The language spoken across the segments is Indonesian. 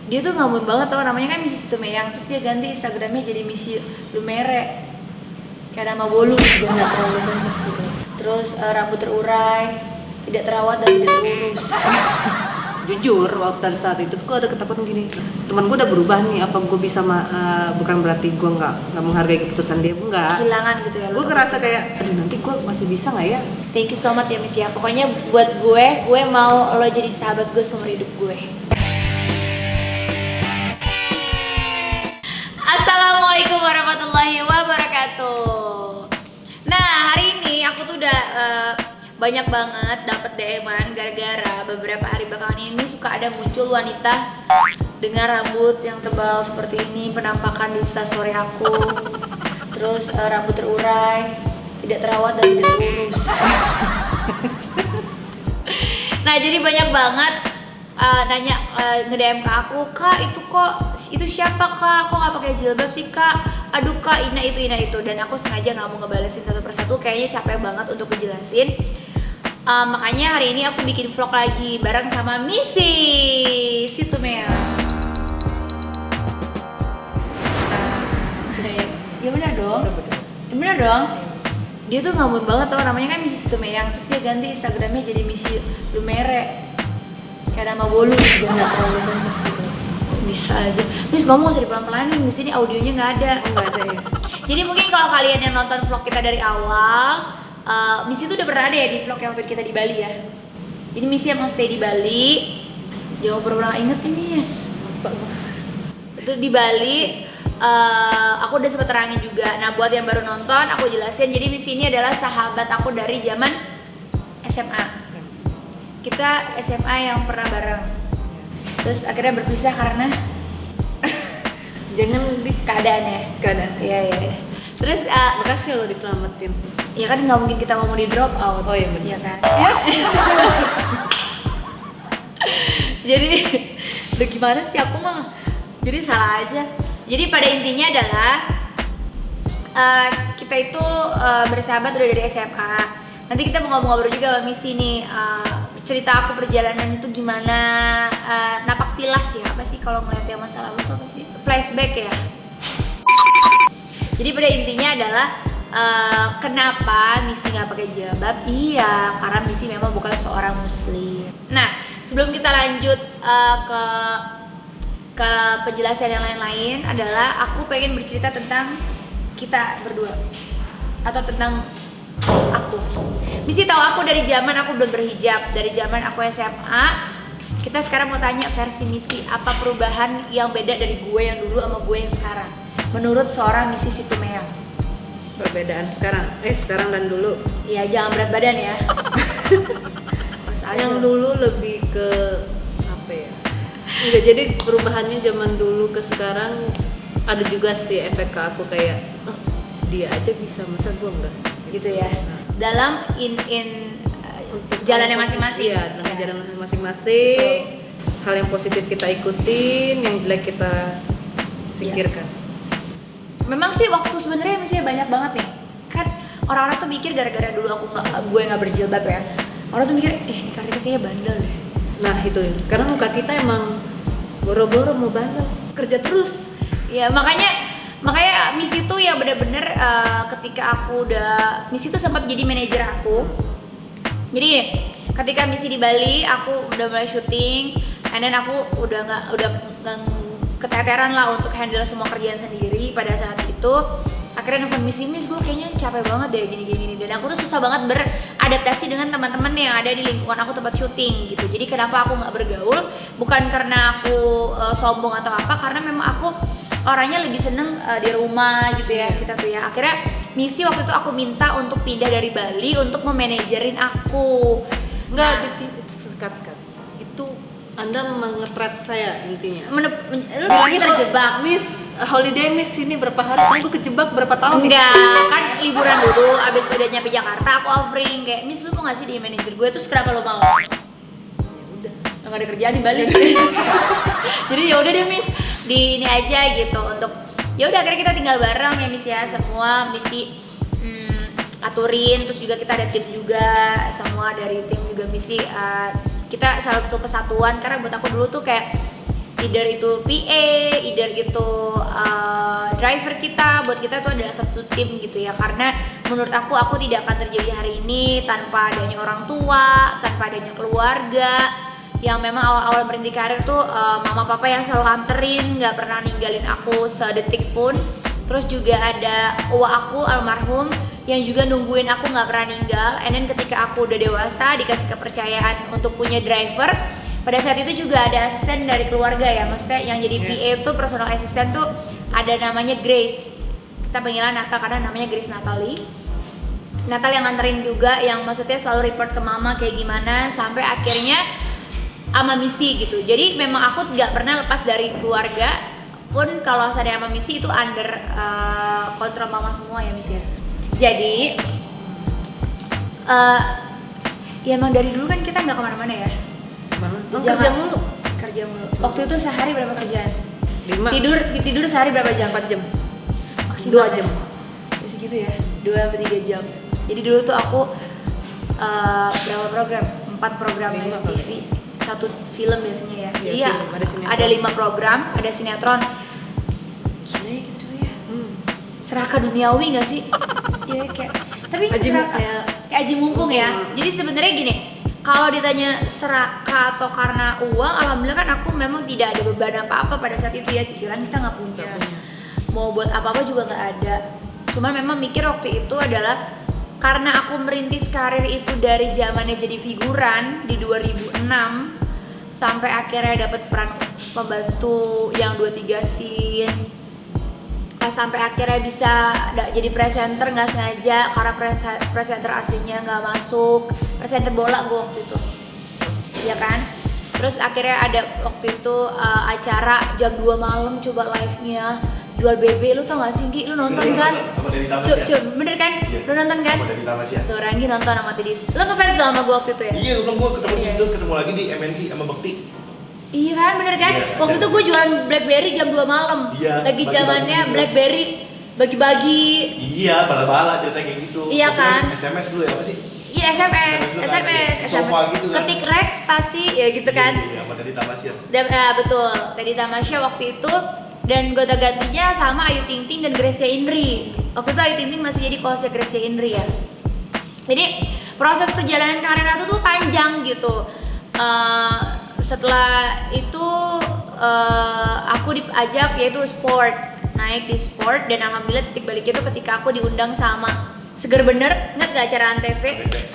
dia tuh ngawur banget tau, namanya kan Missy Situmeyang, terus dia ganti Instagramnya jadi Missy Lumere, kayak nama bolu juga nggak terlalu bagus gitu. Terus rambut terurai, tidak terawat dan tidak terurus. Jujur waktu saat itu gue ada ketakutan gini, teman gue udah berubah nih, apa gue bisa bukan berarti gue nggak menghargai keputusan dia, enggak. Kehilangan gitu ya. Gue ngerasa kayak, aduh nanti gue masih bisa nggak ya? Thank you so much ya Missy ya. Pokoknya buat gue mau lo jadi sahabat gue seumur hidup gue. Assalamualaikum warahmatullahi wabarakatuh. Nah hari ini aku tuh udah banyak banget dapat DM-an gara-gara beberapa hari belakangan ini suka ada muncul wanita dengan rambut yang tebal seperti ini, penampakan di instastory aku, terus rambut terurai, tidak terawat dan tidak terurus. Nah jadi banyak banget nanya nge-DM ke aku, kak itu siapa kak, kok nggak pakai jilbab sih kak, aduh kak ina itu, dan aku sengaja nggak mau ngebalesin satu persatu, kayaknya capek banget untuk ngejelasin. Makanya hari ini aku bikin vlog lagi bareng sama Missy Situmeyang. Ya benar dong. Ya benar dong. Dia tuh ngawur banget tau, namanya kan Missy Situmeyang, terus dia ganti Instagramnya jadi Missy Lumere, kayak nama bolu juga nggak terlalu bagus gitu. Bisa aja. Miss ngomong usah dipelan-pelanin, di sini audionya nggak ada. Nggak ada ya. Jadi mungkin kalau kalian yang nonton vlog kita dari awal, Missy tuh udah pernah ada ya di vlog yang waktu kita di Bali ya. Jadi Missy emang stay di Bali. Jangan pernah inget nih Miss. Itu di Bali. Aku udah sempet terangin juga. Nah buat yang baru nonton, aku jelasin. Jadi Missy ini adalah sahabat aku dari zaman SMA. Kita SMA yang pernah bareng. Terus akhirnya berpisah karena Jangan keadaan ya. keadaan. Iya. Terus Makasih lo diselamatin. ya kan nggak mungkin kita mau di drop out. Oh iya benar. Iya kan. Jadi lu gimana sih, aku mah jadi salah aja. Jadi pada intinya adalah kita itu bersahabat udah dari SMA. Nanti kita mau ngobrol juga sama Missy nih, cerita aku perjalanan itu gimana, napak tilas ya, apa sih kalau ngeliat yang masa lalu tuh apa sih? Flashback ya. Jadi pada intinya adalah kenapa Missy nggak pakai jilbab? Iya, karena Missy memang bukan seorang muslim. Nah, sebelum kita lanjut ke penjelasan yang lain-lain adalah aku pengen bercerita tentang kita berdua atau tentang aku. Missy tahu aku dari zaman aku belum berhijab, dari zaman aku SMA. Kita sekarang mau tanya versi Missy, apa perubahan yang beda dari gue yang dulu sama gue yang sekarang menurut seorang Missy Situmeyang? Perbedaan sekarang dan dulu. Iya, jangan berat badan ya. Yang dulu lebih ke apa ya? Enggak, jadi perubahannya zaman dulu ke sekarang ada juga sih efek ke aku kayak, oh, dia aja bisa, masa gua enggak? Gitu ya. Dalam jalannya masing-masing. Iya, dalam jalan masing-masing. Hal yang positif kita ikutin, yang jelek kita singkirkan. Memang sih waktu sebenarnya Missy banyak banget nih. Kan orang-orang tuh mikir gara-gara dulu gue nggak berjilbab ya. Orang tuh mikir, nikah kita kayaknya bandel deh. Nah itu, karena muka kita emang boro-boro mau bandel, kerja terus. Ya makanya Missy tuh ya bener-bener ketika Missy tuh sempat jadi manajer aku. Jadi ketika Missy di Bali, aku udah mulai syuting, and then aku udah keteteran lah untuk handle semua kerjaan sendiri pada saat itu. Akhirnya nelfon Miss, gue kayaknya capek banget deh gini, dan aku tuh susah banget beradaptasi dengan teman-teman yang ada di lingkungan aku tempat syuting gitu. Jadi kenapa aku nggak bergaul? Bukan karena aku sombong atau apa, karena memang aku orangnya lebih seneng di rumah gitu ya kita tuh ya. Akhirnya Missy waktu itu aku minta untuk pindah dari Bali untuk memanajerin aku. Enggak, disekat-kat. Itu Anda mengetrap saya intinya. Lu pasti terjebak. Miss, holiday Miss ini berapa hari? Kan gue kejebak berapa tahun? Enggak, kan liburan dulu, abis udah nyampe Jakarta aku offering kayak, Miss lu mau gak sih di manajer gue? Terus kenapa lu mau? Ya udah, nggak ada kerjaan di Bali. Jadi ya udah deh Miss, di ini aja gitu untuk ya udah akhirnya kita tinggal bareng ya Miss ya, semua Missy aturin, terus juga kita ada tim juga, semua dari tim juga Missy kita salah satu kesatuan, karena buat aku dulu tuh kayak either itu PA, either itu driver kita, buat kita itu adalah satu tim gitu ya. Karena menurut aku tidak akan terjadi hari ini tanpa adanya orang tua, tanpa adanya keluarga yang memang awal-awal berhenti karir tuh mama papa yang selalu anterin, nggak pernah ninggalin aku sedetik pun. Terus juga ada uwa aku almarhum yang juga nungguin aku nggak pernah ninggal. And then ketika aku udah dewasa dikasih kepercayaan untuk punya driver, pada saat itu juga ada asisten dari keluarga ya, maksudnya yang jadi PA tuh personal assistant tuh ada namanya Grace. Kita panggilan Natal karena namanya Grace Natalie. Natal yang nganterin juga, yang maksudnya selalu report ke mama kayak gimana sampai akhirnya ama misi gitu. Jadi memang aku nggak pernah lepas dari keluarga pun, kalau ada ama misi itu under kontrol mama semua ya Miss ya. Jadi ya emang dari dulu kan kita nggak kemana-mana ya. Kerja mulu. Kerja mulu. Waktu itu sehari berapa kerjaan? 5. Tidur sehari berapa jam? 4 jam. Maksimal 2 jam. Ya segitu ya. 2-3 jam. Jadi dulu tuh aku berapa program? 4 program live TV. 1 film biasanya ya. Jadi ya ada 5 program, ada sinetron. Gila ya gitu dulu ya. Serakah duniawi nggak sih? Ya kayak tapi serakah kayak aji mumpung ya. Jadi sebenarnya gini, kalau ditanya serakah atau karena uang, alhamdulillah kan aku memang tidak ada beban apa-apa pada saat itu ya. Cicilan kita nggak punya. Mau buat apa-apa juga nggak ada. Cuman memang mikir waktu itu adalah karena aku merintis karir itu dari zamannya jadi figuran di 2006 sampai akhirnya dapat peran pembantu yang 2-3 scene, sampai akhirnya bisa jadi presenter nggak sengaja karena presenter aslinya nggak masuk, presenter bola gue waktu itu, ya kan. Terus akhirnya ada waktu itu acara jam 2 malam coba live-nya jual BB, lu tau gak sih Gi? Lu nonton kan? Bener kan? Iya. Lu nonton kan? Tuh Ranggi nonton sama Tidis. Lu ngefans dong sama gue waktu itu ya? Iya, gue ketemu di situ, ketemu lagi di MNC sama Bekti. Iya kan, bener kan? Iya, waktu itu gue jualan Blackberry jam 2 malam. Iya, lagi bagi-bagi zamannya gitu. Blackberry bagi-bagi. Iya, bala-bala ceritanya kayak gitu. Iya kan? SMS dulu ya, apa sih? Iya SMS. Sofa gitu kan? Ketik Rex pasti ya gitu kan? Iya, sama tadi Tamasya. Dan betul, tadi Tamasya waktu itu. Dan gonta-gantinya sama Ayu Ting Ting dan Gracia Indri. Waktu itu Ayu Ting Ting masih jadi co-host Gracia Indri ya. Jadi proses perjalanan karir aku tuh panjang gitu. Setelah itu aku diajak yaitu sport, naik di sport, dan alhamdulillah titik baliknya itu ketika aku diundang sama Seger Bener. Ingat gak acara Antv?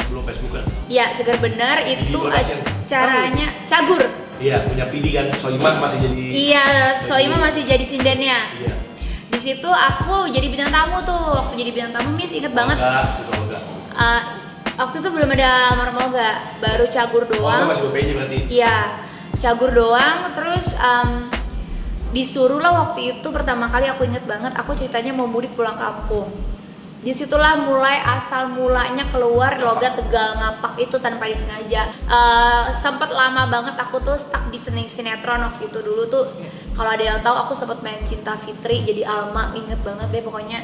Sebelum Facebook kan? Iya, Seger Bener itu acaranya Cagur. Iya, punya PD kan, Soimah masih jadi. Iya, Soimah masih jadi sindennya. Iya. Di situ aku jadi bintang tamu tuh. Waktu jadi bintang tamu Miss inget banget. Waktu itu belum ada Marmoga, baru Cagur doang. Masih BPJ berarti. Iya, Cagur doang. Terus disuruh lah waktu itu pertama kali aku inget banget. Aku ceritanya mau mudik pulang kampung. Disitulah mulai asal mulanya keluar logat Tegal Ngapak itu tanpa disengaja. Sempet lama banget aku tuh stuck di sinetron waktu itu. Dulu tuh kalau ada yang tahu aku sempet main Cinta Fitri jadi Alma, inget banget deh pokoknya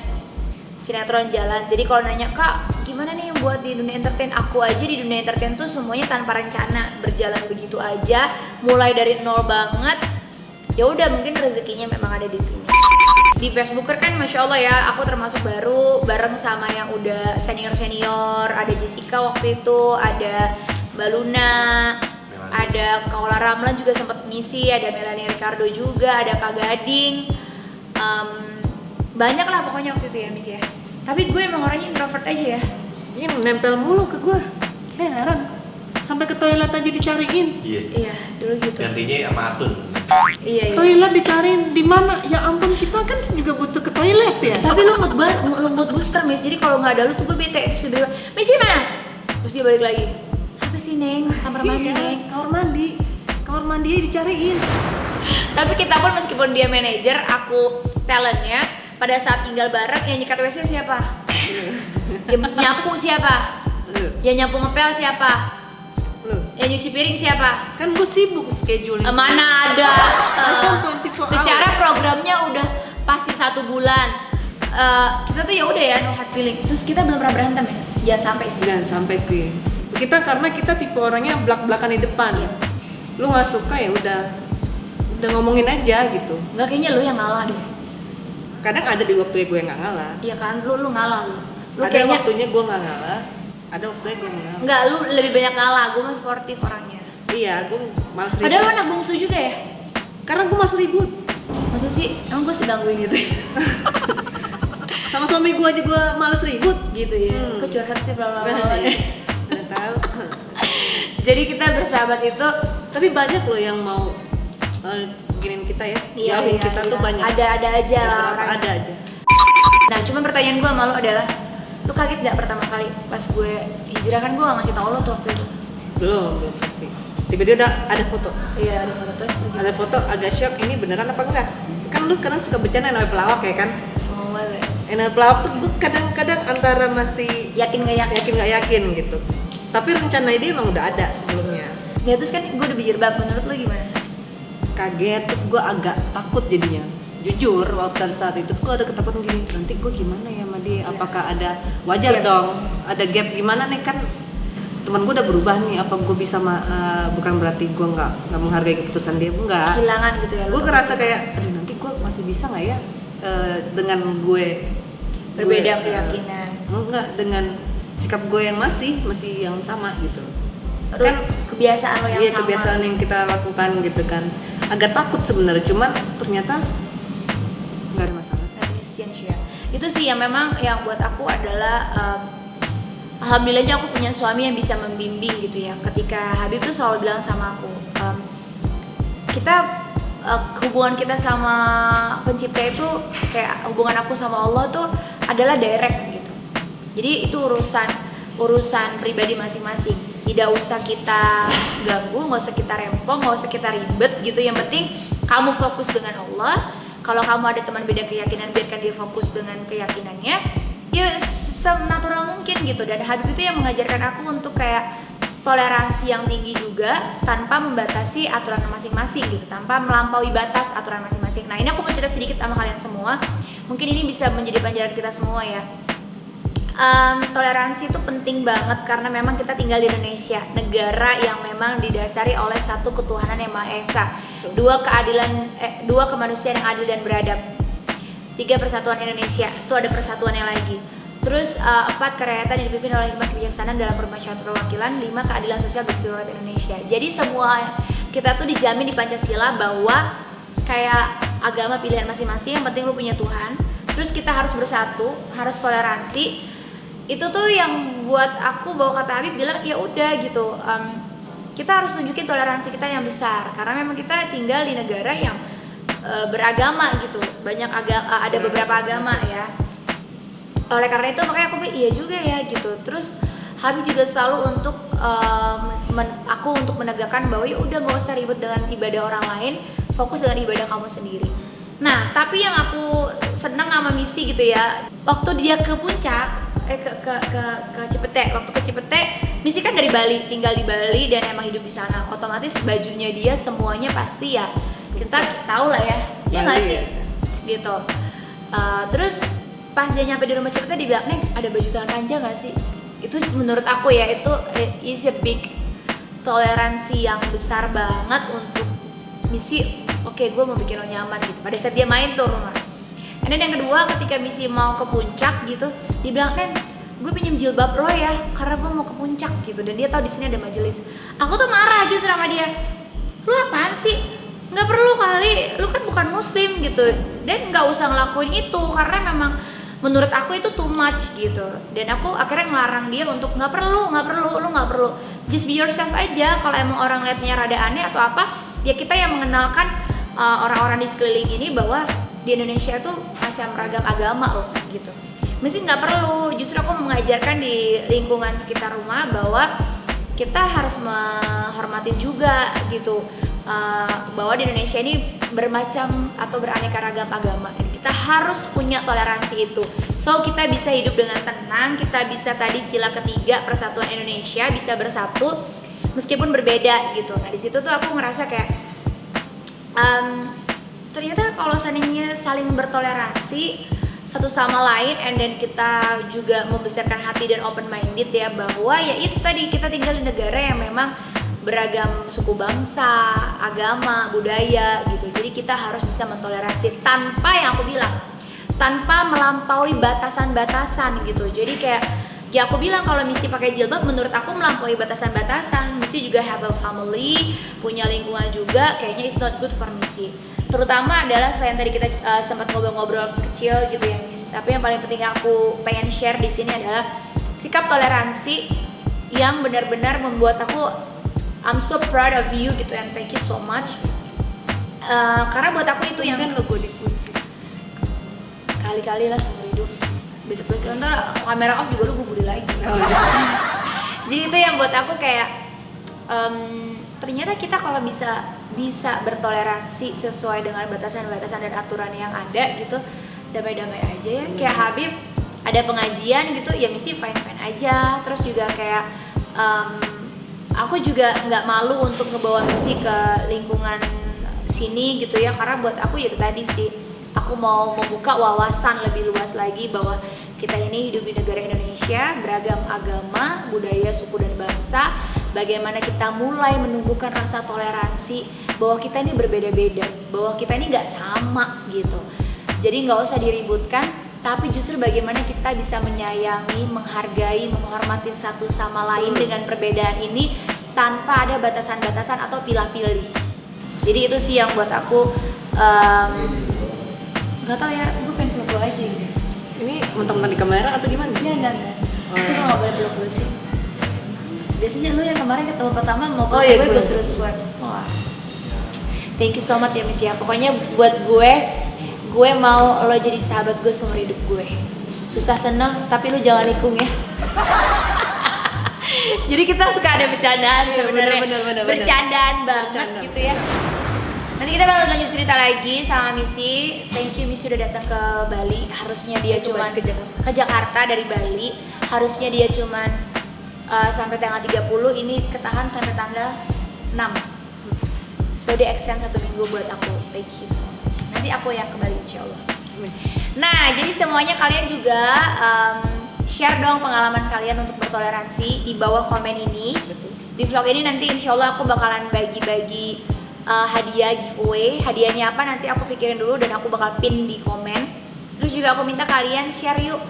sinetron jalan. Jadi kalau nanya Kak gimana nih yang buat di dunia entertain, aku aja di dunia entertain tuh semuanya tanpa rencana, berjalan begitu aja, mulai dari nol banget. Ya udah mungkin rezekinya memang ada di sini. Di Facebooker kan Masya Allah ya, aku termasuk baru bareng sama yang udah senior-senior. Ada Jessica waktu itu, ada Mbak Luna, ada Kaula Ramlan juga sempat ngisi, ada Melanie Ricardo juga, ada Kak Gading. Banyak lah pokoknya waktu itu ya Miss ya. Tapi gue emang orangnya introvert aja ya. Ini nempel mulu ke gue. Heran. Sampai ke toilet aja dicariin. Iya, dulu gitu. Gantinya sama Atun. Iya. Toilet dicariin di mana? Ya ampun, kita kan juga butuh ke toilet ya. Tapi lu mood booster Miss. Jadi kalau nggak ada lu tuh gue bete. Terus dia bilang, Miss gimana? Terus dia balik lagi. Apa sih Neng? Kamar mandi Neng. Kamar mandi dicariin. Tapi kita pun meskipun dia manajer, aku talentnya. Pada saat tinggal bareng yang nyikat WC siapa? Yang nyapu siapa? Yang nyapu ngepel siapa? Yang nyuci piring siapa? Kan gue sibuk schedule. Mana ada? iPhone 24 Secara programnya udah pasti 1 bulan. Kita tuh ya udah ya no hard feeling. Terus kita belum pernah berantem ya? Jangan sampai sih. Karena kita tipe orangnya belak-belakan di depan. Iya. Lu nggak suka ya udah udah ngomongin aja gitu. Nggak, kayaknya lu yang ngalah deh. Kadang ada di waktunya gue nggak ngalah, Iya kan, lu ngalah lu. Lu ada kayaknya waktunya gue nggak ngalah, ada waktunya gue ngalah. enggak, lu lebih banyak ngalah, gue mah sportif orangnya. Iya, gue malas ribut. Padahal lu anak bungsu juga ya? Karena gue malas ribut. Masa sih? Emang gue segangguin gitu ya? Sama suami gue aja gue malas ribut. Gitu ya? Kok curhat sih lama-lama. Nggak tahu. Jadi kita bersahabat itu Tapi banyak loh yang mau giniin kita ya, jauhin kita tuh banyak. Ada aja lah Beberapa orang. ada aja. Nah, cuma pertanyaan gue sama lo adalah, lu kaget gak pertama kali pas gue hijrah? Kan gue gak ngasih tau lo tuh waktu itu. Belum pasti. Tiba-tiba udah ada foto. Iya, ada foto terus lu gimana? Ada foto agak shock, ini beneran apa enggak? Kan lu kadang suka bercanda namanya pelawak ya kan? Semua deh. Namanya pelawak tuh gue kadang-kadang antara masih Yakin gak yakin? yakin nggak yakin gitu. Tapi rencana dia emang udah ada sebelumnya. Ya terus kan gue udah berjilbab, menurut lo gimana? Kaget, terus gue agak takut jadinya. Jujur, waktu saat itu gue ada ketakutan gini, nanti gue gimana ya sama dia? Apakah ada wajar Gap. dong? Ada gap gimana nih kan? Teman gue udah berubah nih, apa gue bisa bukan berarti gue nggak menghargai keputusan dia, enggak. Kehilangan gitu ya? Gue ngerasa kayak, aduh nanti gue masih bisa nggak ya dengan gue Berbeda gue, keyakinan. enggak, dengan sikap gue yang masih yang sama gitu. Kan kebiasaan lo yang Iya, sama. kebiasaan yang kita lakukan gitu kan. Agak takut sebenarnya, cuman ternyata nggak ada masalah. Happiness change ya. Itu sih yang memang yang buat aku adalah alhamdulillahnya aku punya suami yang bisa membimbing gitu ya. Ketika Habib tuh selalu bilang sama aku, kita hubungan kita sama pencipta itu kayak hubungan aku sama Allah tuh adalah direct gitu. Jadi itu urusan pribadi masing-masing. Tidak usah kita ganggu, nggak usah kita rempong, nggak usah kita ribet gitu. Yang penting kamu fokus dengan Allah. Kalau kamu ada teman beda keyakinan, biarkan dia fokus dengan keyakinannya. Ya senatural mungkin gitu. Dan Habib itu yang mengajarkan aku untuk kayak toleransi yang tinggi juga, tanpa membatasi aturan masing-masing gitu, tanpa melampaui batas aturan masing-masing. Nah ini aku mau cerita sedikit sama kalian semua. Mungkin ini bisa menjadi pelajaran kita semua ya. Toleransi itu penting banget karena memang kita tinggal di Indonesia, negara yang memang didasari oleh satu ketuhanan yang Maha Esa, dua kemanusiaan yang adil dan beradab, 3 persatuan Indonesia, itu ada persatuannya lagi. Terus 4 kerakyatan yang dipimpin oleh hikmat kebijaksanaan dalam permasyarakatan perwakilan, 5 keadilan sosial bagi seluruh rakyat Indonesia. Jadi semua kita tuh dijamin di Pancasila bahwa kayak agama pilihan masing-masing, yang penting lu punya Tuhan. Terus kita harus bersatu, harus toleransi. Itu tuh yang buat aku, bahwa kata Habib bilang ya udah gitu, kita harus tunjukin toleransi kita yang besar karena memang kita tinggal di negara yang beragama gitu, ada beberapa agama ya. Oleh karena itu makanya aku pikir iya juga ya gitu. Terus Habib juga selalu untuk aku untuk menegakkan bahwa ya udah nggak usah ribet dengan ibadah orang lain, fokus dengan ibadah kamu sendiri. Nah tapi yang aku senang sama Misi gitu ya, waktu dia ke puncak ke Cipete, waktu ke Cipete, Misi kan dari Bali, tinggal di Bali dan emang hidup di sana. Otomatis bajunya dia semuanya pasti ya kita tahu lah ya, ya nggak sih, gitu. Terus pas dia nyampe di rumah Cipete dia bilang, "Neng, ada baju tangan panjang nggak sih?" Itu menurut aku ya itu is a big toleransi yang besar banget untuk Misi. Oke, gue mau bikin lo nyaman gitu. Pada saat dia main tuh rumah. Dan yang kedua, ketika Misi mau ke puncak gitu, dia bilang, "Nen, gue pinjem jilbab lo ya, karena gue mau ke puncak gitu." Dan dia tahu di sini ada majelis. Aku tuh marah justru sama dia. Lu apaan sih? Nggak perlu kali, lu kan bukan muslim gitu. Dan nggak usah ngelakuin itu karena memang menurut aku itu too much gitu. Dan aku akhirnya ngelarang dia untuk nggak perlu, lu nggak perlu. Just be yourself aja. Kalau emang orang liatnya rada aneh atau apa, ya kita yang mengenalkan orang-orang di sekeliling ini bahwa di Indonesia itu macam ragam agama loh gitu. Mesti nggak perlu, justru aku mengajarkan di lingkungan sekitar rumah bahwa kita harus menghormatin juga gitu, bahwa di Indonesia ini bermacam atau beraneka ragam agama dan kita harus punya toleransi itu. So kita bisa hidup dengan tenang, kita bisa tadi sila ketiga persatuan Indonesia, bisa bersatu meskipun berbeda gitu. Nah di situ tuh aku ngerasa kayak ternyata kalau seandainya saling bertoleransi satu sama lain, and then kita juga membesarkan hati dan open minded ya, bahwa ya itu tadi kita tinggal di negara yang memang beragam suku bangsa, agama, budaya gitu. Jadi kita harus bisa mentoleransi tanpa yang aku bilang, tanpa melampaui batasan-batasan gitu. Jadi kayak ya aku bilang kalau Missy pakai jilbab menurut aku melampaui batasan-batasan. Missy juga have a family, punya lingkungan juga, kayaknya it's not good for Missy. Terutama adalah selain tadi kita sempat ngobrol-ngobrol kecil gitu ya Miss, tapi yang paling penting aku pengen share di sini adalah sikap toleransi yang benar-benar membuat aku I'm so proud of you gitu, and thank you so much. Karena buat aku itu yang kan logo dikunci. kali-kali lah seumur hidup. Besok-besok ntar kamera off juga lu gue beli lagi. Jadi itu yang buat aku kayak ternyata kita kalau bisa bertoleransi sesuai dengan batasan-batasan dan aturan yang ada gitu, damai-damai aja ya. Kayak Habib ada pengajian gitu ya Missy fine-fine aja. Terus juga kayak aku juga nggak malu untuk ngebawa Missy ke lingkungan sini gitu ya, karena buat aku ya itu tadi sih, aku mau membuka wawasan lebih luas lagi bahwa kita ini hidup di negara Indonesia, beragam agama, budaya, suku dan bangsa. Bagaimana kita mulai menumbuhkan rasa toleransi bahwa kita ini berbeda-beda, bahwa kita ini nggak sama gitu. Jadi nggak usah diributkan, tapi justru bagaimana kita bisa menyayangi, menghargai, menghormati satu sama lain dengan perbedaan ini tanpa ada batasan-batasan atau pilah-pilih. Jadi itu sih yang buat aku nggak tahu ya, gue pengen peluk aja gitu. Ini mentang-mentang di kamera atau gimana? Iya enggak. Aku nggak boleh peluk sih. Biasanya lu yang kemarin ketemu pertama mau peluk iya, gue suruh swipe. Wah. Thank you so much ya Miss ya. Pokoknya buat gue mau lo jadi sahabat gue seumur hidup gue. Susah seneng tapi lu jangan nikung ya. Jadi kita suka ada bercandaan sebenarnya. Bener. Bercandaan banget Bercanda. gitu ya. Nanti kita bakal lanjut cerita lagi sama Missy. Thank you Missy udah datang ke Bali. Harusnya dia cuman ke Jakarta dari Bali. Harusnya dia cuman sampai tanggal 30, ini ketahan sampai tanggal 6. So dia extend 1 minggu buat aku. Thank you so much. Nanti aku yang ke Bali insyaallah. Nah, jadi semuanya kalian juga share dong pengalaman kalian untuk bertoleransi di bawah komen ini. Betul. Di vlog ini nanti insyaallah aku bakalan bagi-bagi hadiah giveaway. Hadiahnya apa nanti aku pikirin dulu dan aku bakal pin di komen. Terus juga aku minta kalian share yuk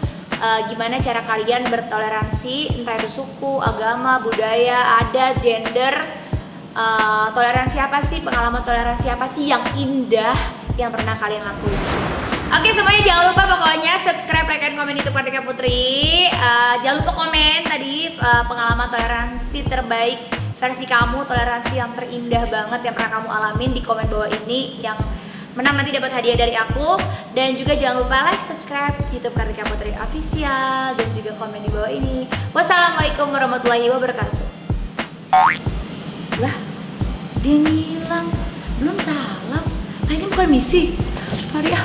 gimana cara kalian bertoleransi, entah itu suku, agama, budaya, adat, gender, toleransi apa sih, pengalaman toleransi apa sih yang indah yang pernah kalian lakuin. Oke semuanya, jangan lupa pokoknya subscribe, like, and komen YouTube Kartika Putri. Jangan lupa komen tadi pengalaman toleransi terbaik versi kamu, toleransi yang terindah banget yang pernah kamu alamin di komen bawah ini. Yang menang nanti dapat hadiah dari aku. Dan juga jangan lupa like, subscribe YouTube Kartika Putri Official dan juga komen di bawah ini. Wassalamualaikum warahmatullahi wabarakatuh. Lah, dia ngilang, belum salam. Ini bukan Missy. Sorry ah.